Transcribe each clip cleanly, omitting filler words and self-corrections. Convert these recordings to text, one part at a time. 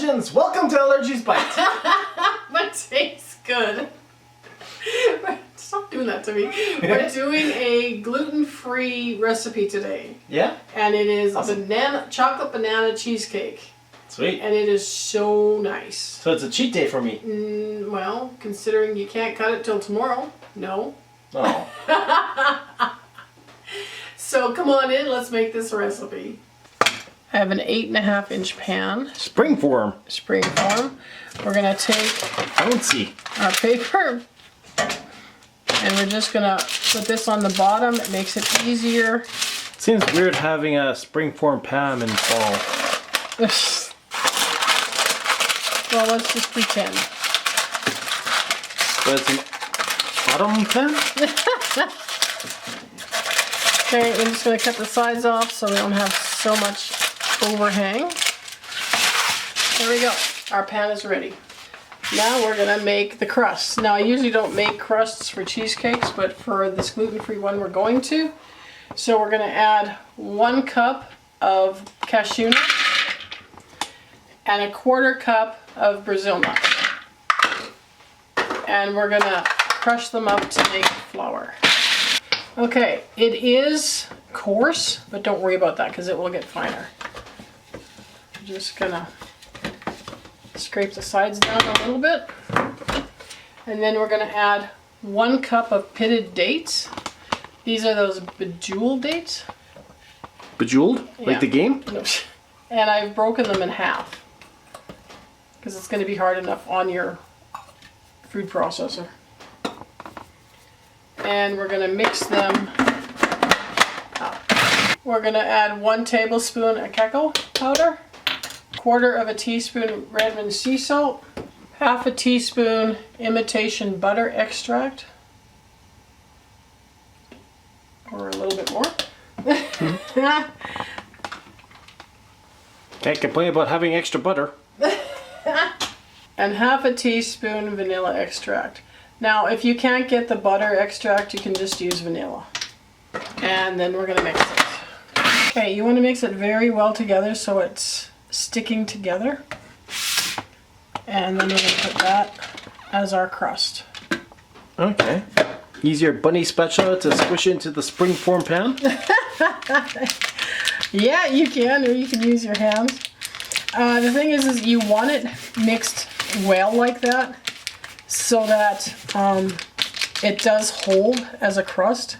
allergens, welcome to Allergies Bite. That tastes good. Stop doing that to me. We're doing a gluten-free recipe today. Yeah? And it is awesome. chocolate banana cheesecake. Sweet. And it is so nice. So it's a cheat day for me. Well, considering you can't cut it till tomorrow, no. Oh. So come on in, let's make this recipe. I have an 8.5 inch pan. Springform. Springform. We're gonna take Fancy. our paper and we're just gonna put this on the bottom. It makes it easier. Seems weird having a springform pan in fall. Well, let's just pretend. But it's an autumn pan? Okay, I'm just gonna cut the sides off so we don't have so much overhang. There we go. Our pan is ready. Now we're gonna make the crust. Now I usually don't make crusts for cheesecakes, but for this gluten-free one we're going to. So we're gonna add 1 cup of cashew nuts and 1/4 cup of Brazil nuts. And we're gonna crush them up to make flour. Okay, it is coarse, but don't worry about that because it will get finer. I'm just gonna scrape the sides down a little bit. And then we're gonna add 1 cup of pitted dates. These are those bejeweled dates. Bejeweled? Yeah. Like the game? No. And I've broken them in half because it's gonna be hard enough on your food processor. And we're gonna mix them up. We're gonna add 1 tablespoon of cacao powder, 1/4 teaspoon Redmond sea salt, 1/2 teaspoon imitation butter extract, or a little bit more. Can't complain about having extra butter. And 1/2 teaspoon vanilla extract. Now, if you can't get the butter extract, you can just use vanilla. And then we're gonna mix it. Okay, you wanna mix it very well together so it's sticking together. And then we're gonna put that as our crust. Okay. Use your bunny spatula to squish into the springform pan? Yeah, you can, or you can use your hands. The thing is you want it mixed well like that so that it does hold as a crust.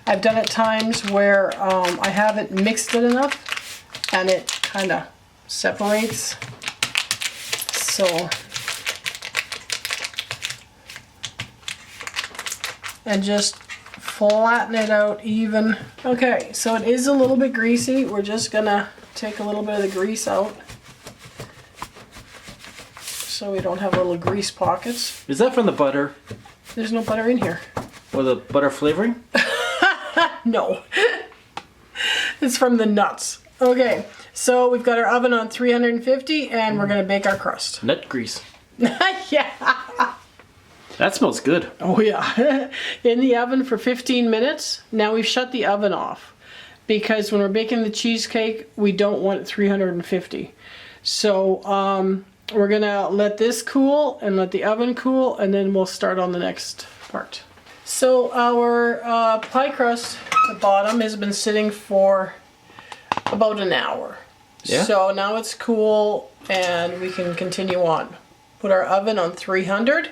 I've done it times where I haven't mixed it enough and it kind of separates. So, and just flatten it out even. Okay, so it is a little bit greasy. We're just gonna take a little bit of the grease out so we don't have little grease pockets. Is that from the butter? There's no butter in here. Or the butter flavoring? No. It's from the nuts. Okay, so we've got our oven on 350 and we're gonna bake our crust. Nut grease. Yeah. That smells good. Oh yeah. In the oven for 15 minutes. Now we've shut the oven off because when we're baking the cheesecake, we don't want it 350. So we're gonna let this cool and let the oven cool and then we'll start on the next part. So our pie crust, the bottom, has been sitting for about an hour. Yeah. So now it's cool and we can continue on. Put our oven on 300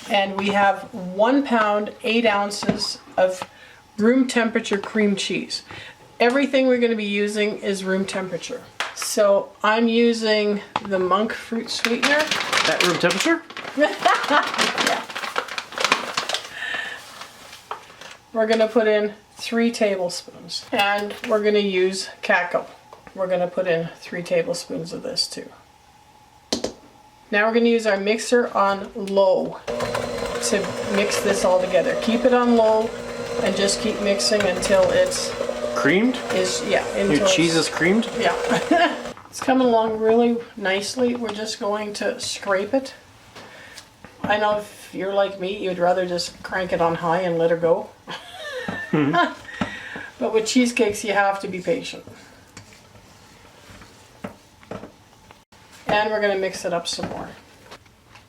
and we have 1 pound, 8 ounces of room temperature cream cheese. Everything we're going to be using is room temperature. So I'm using the monk fruit sweetener. At room temperature? Yeah. We're going to put in 3 tablespoons and we're going to use cacao. We're going to put in 3 tablespoons of this too. Now we're going to use our mixer on low to mix this all together. Keep it on low and just keep mixing until it's Creamed? until Your cheese is creamed? Yeah. It's coming along really nicely. We're just going to scrape it. I know if you're like me, you'd rather just crank it on high and let her go. But with cheesecakes, you have to be patient. And we're going to mix it up some more.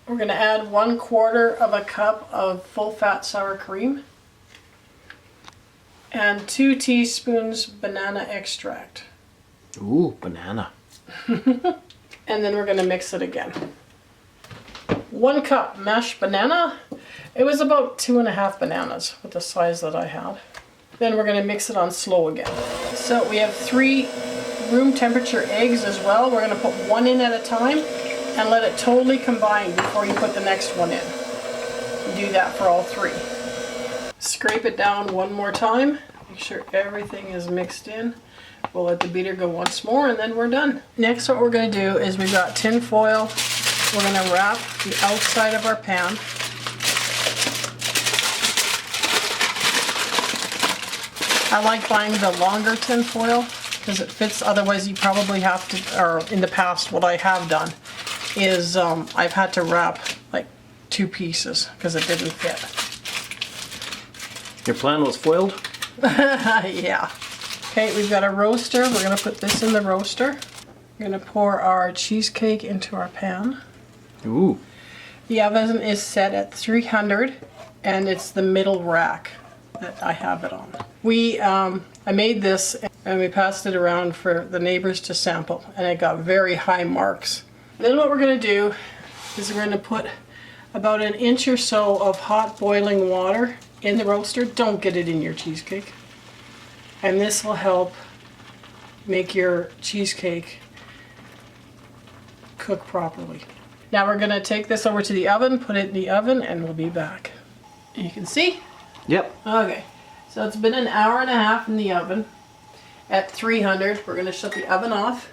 We're going to add 1/4 of a cup of full fat sour cream and 2 teaspoons banana extract. Ooh, banana. And then we're going to mix it again. 1 cup mashed banana. It was about 2.5 bananas with the size that I had. Then we're going to mix it on slow again. So we have 3 room temperature eggs as well. We're going to put 1 in at a time and let it totally combine before you put the next one in. Do that for all 3. Scrape it down one more time. Make sure everything is mixed in. We'll let the beater go once more and then we're done. Next, what we're going to do is we've got tin foil. We're going to wrap the outside of our pan. I like buying the longer tin foil because it fits. Otherwise, you probably have to, or in the past, what I have done is I've had to wrap like 2 pieces because it didn't fit. Your plan was foiled? Yeah. Okay, we've got a roaster. We're going to put this in the roaster. We're going to pour our cheesecake into our pan. Ooh. The oven is set at 300 and it's the middle rack that I have it on. I made this and we passed it around for the neighbors to sample and it got very high marks. Then what we're going to do is we're going to put about 1 inch or so of hot boiling water in the roaster. Don't get it in your cheesecake. And this will help make your cheesecake cook properly. Now we're going to take this over to the oven, put it in the oven, and we'll be back. You can see? Yep. Okay, so it's been 1.5 hours in the oven at 300. We're going to shut the oven off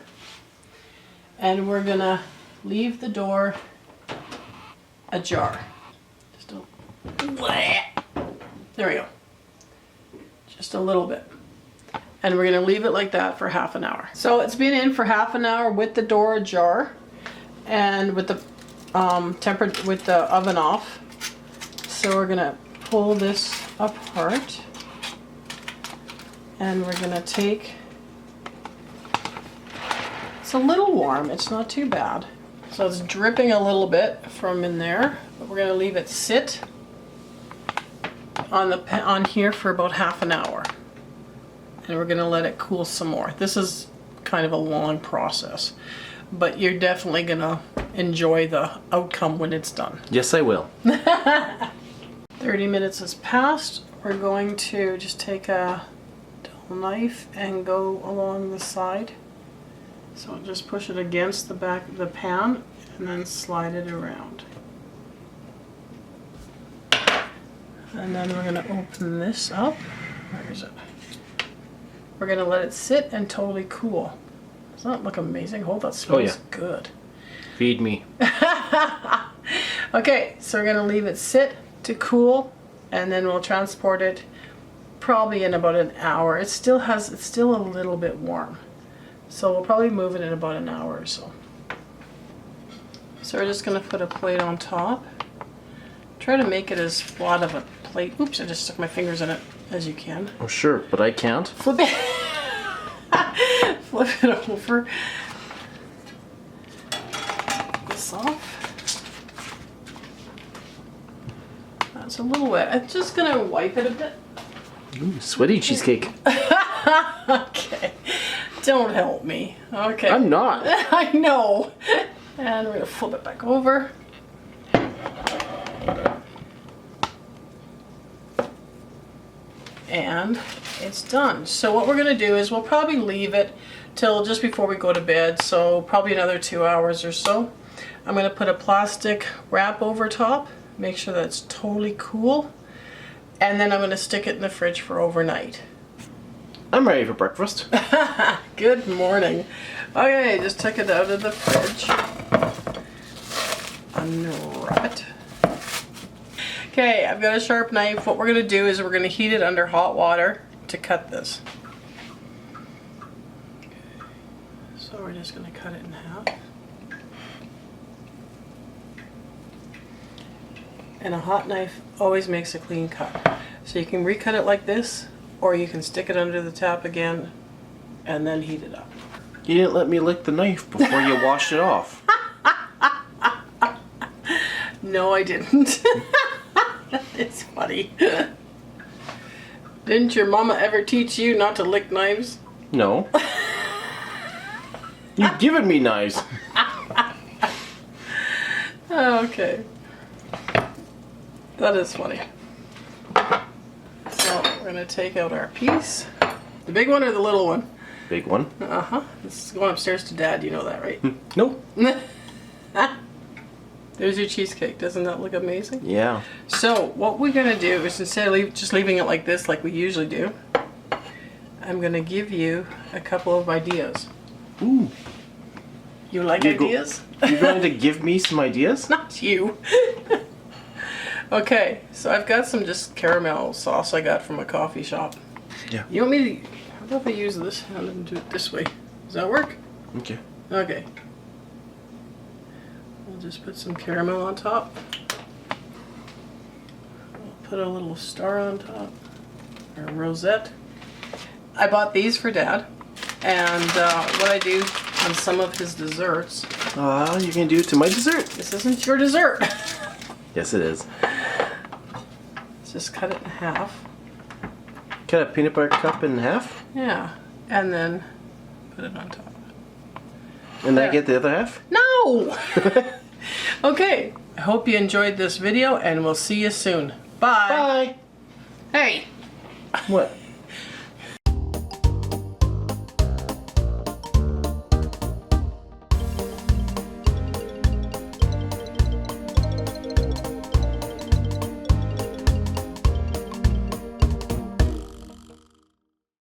and we're going to leave the door ajar. Just there we go. Just a little bit. And we're going to leave it like that for half an hour. So it's been in for half an hour with the door ajar and with the with the oven off. So we're going to pull this apart and we're going to take, it's a little warm, it's not too bad. So it's dripping a little bit from in there, but we're going to leave it sit on here for about half an hour. And we're going to let it cool some more. This is kind of a long process, but you're definitely going to enjoy the outcome when it's done. Yes, I will. 30 minutes has passed. We're going to just take a dull knife and go along the side. So I'll just push it against the back of the pan and then slide it around. And then we're going to open this up. Where is it? We're going to let it sit and totally cool. Doesn't that look amazing? Oh, that smells good. Feed me. Okay, so we're going to leave it sit to cool and then we'll transport it probably in about 1 hour. It's still a little bit warm. So we'll probably move it in about 1 hour or so. So we're just going to put a plate on top. Try to make it as flat of a plate. Oops, I just stuck my fingers in it as you can. Oh, sure, but I can't. Flip it. Flip it over. This off. That's a little wet. I'm just going to wipe it a bit. Ooh, sweaty cheesecake. Okay. Don't help me. Okay. I'm not. I know. And we're going to flip it back over. And it's done. So what we're going to do is we'll probably leave it till just before we go to bed, so probably another 2 hours or so. I'm going to put a plastic wrap over top, make sure that it's totally cool, and then I'm going to stick it in the fridge for overnight. I'm ready for breakfast. Good morning. Okay, just took it out of the fridge. Unwrap it. Okay, I've got a sharp knife. What we're going to do is we're going to heat it under hot water to cut this. So we're just going to cut it in half. And a hot knife always makes a clean cut. So you can recut it like this, or you can stick it under the tap again and then heat it up. You didn't let me lick the knife before you washed it off. No, I didn't. It's funny. Didn't your mama ever teach you not to lick knives? No. You've given me knives. Okay. That is funny. So we're going to take out our piece. The big one or the little one? Big one. Uh-huh. This is going upstairs to Dad. You know that, right? Nope. There's your cheesecake. Doesn't that look amazing? Yeah. So what we're going to do is instead of just leaving it like this, like we usually do, I'm going to give you a couple of ideas. Ooh. You like You go- ideas? You're going to give me some ideas? Not you. Okay, so I've got some just caramel sauce I got from a coffee shop. Yeah. You want me to, how about if I use this hand and do it this way? Does that work? Okay. Okay. We'll just put some caramel on top. We'll put a little star on top, or a rosette. I bought these for Dad, and what I do on some of his desserts. You can do it to my dessert. This isn't your dessert. Yes, it is. Just cut it in half. Cut a peanut butter cup in half, Yeah, and then put it on top. and then I There. get the other half. No! Okay, I hope you enjoyed this video, and we'll see you soon. Bye! Bye. Hey! What?